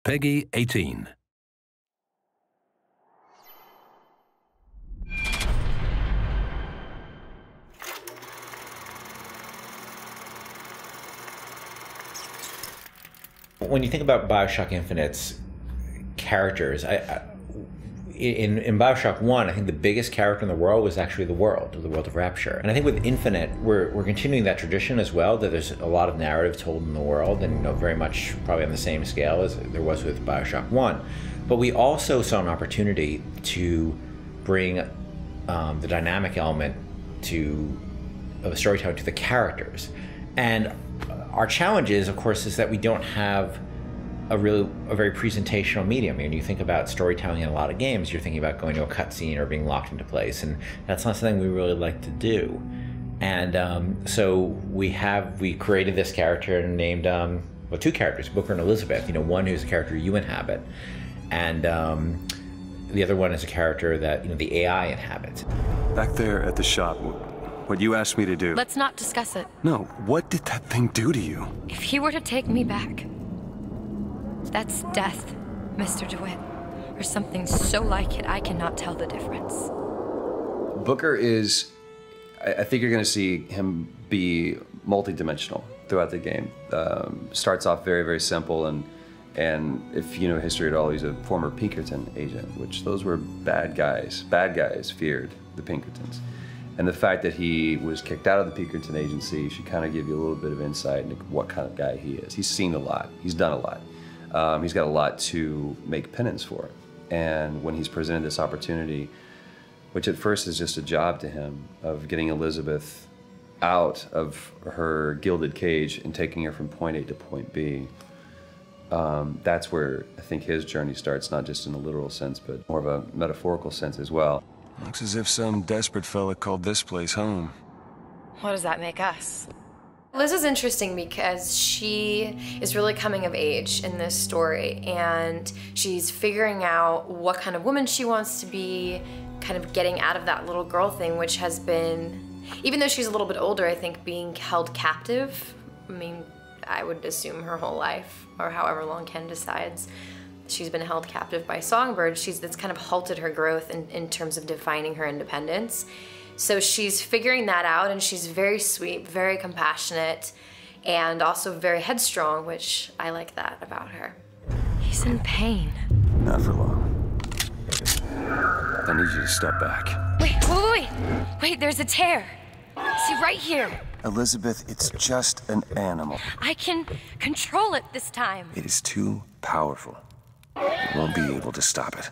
Peggy 18. When you think about BioShock Infinite's characters, in BioShock 1, I think the biggest character in the world was actually the world of Rapture. And I think with Infinite, we're continuing that tradition as well, that there's a lot of narrative told in the world, and very much probably on the same scale as there was with BioShock 1. But we also saw an opportunity to bring the dynamic element of storytelling to the characters. And our challenge is, of course, is that we don't have a very presentational medium. When you think about storytelling in a lot of games, you're thinking about going to a cutscene or being locked into place, and that's not something we really like to do. And so we created this character and named two characters, Booker and Elisabeth. One who's a character you inhabit, and the other one is a character that the AI inhabits. Back there at the shop, what you asked me to do. Let's not discuss it. No, what did that thing do to you? If he were to take me back, that's death, Mr. DeWitt. Or something so like it, I cannot tell the difference. Booker is, I think you're going to see him be multidimensional throughout the game. Starts off very, very simple, and if you know history at all, he's a former Pinkerton agent, which those were bad guys. Bad guys feared the Pinkertons. And the fact that he was kicked out of the Pinkerton agency should kind of give you a little bit of insight into what kind of guy he is. He's seen a lot. He's done a lot. He's got a lot to make penance for. And when he's presented this opportunity, which at first is just a job to him, of getting Elisabeth out of her gilded cage and taking her from point A to point B, that's where I think his journey starts, not just in a literal sense, but more of a metaphorical sense as well. Looks as if some desperate fella called this place home. What does that make us? Liz is interesting because she is really coming of age in this story, and she's figuring out what kind of woman she wants to be, kind of getting out of that little girl thing, which has been, even though she's a little bit older, I think being held captive, I would assume her whole life, or however long Ken decides, she's been held captive by songbirds. That's kind of halted her growth in terms of defining her independence. So she's figuring that out, and she's very sweet, very compassionate, and also very headstrong, which I like that about her. He's in pain. Not for long. I need you to step back. Wait, there's a tear. See, right here. Elisabeth, it's just an animal. I can control it this time. It is too powerful. You won't be able to stop it.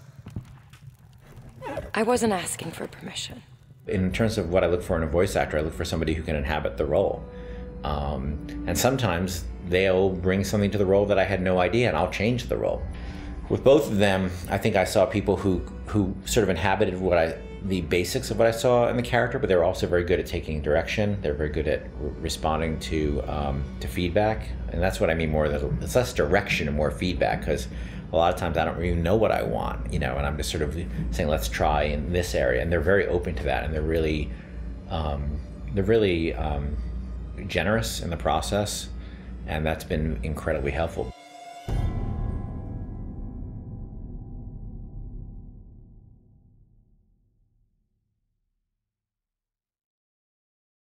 I wasn't asking for permission. In terms of what I look for in a voice actor, I look for somebody who can inhabit the role. And sometimes they'll bring something to the role that I had no idea, and I'll change the role. With both of them, I think I saw people who sort of inhabited the basics of what I saw in the character, but they're also very good at taking direction. They're very good at responding to feedback, and that's what I mean more. It's less direction and more feedback, because a lot of times I don't even know what I want, and I'm just sort of saying, let's try in this area, and they're very open to that, and they're really generous in the process, and that's been incredibly helpful.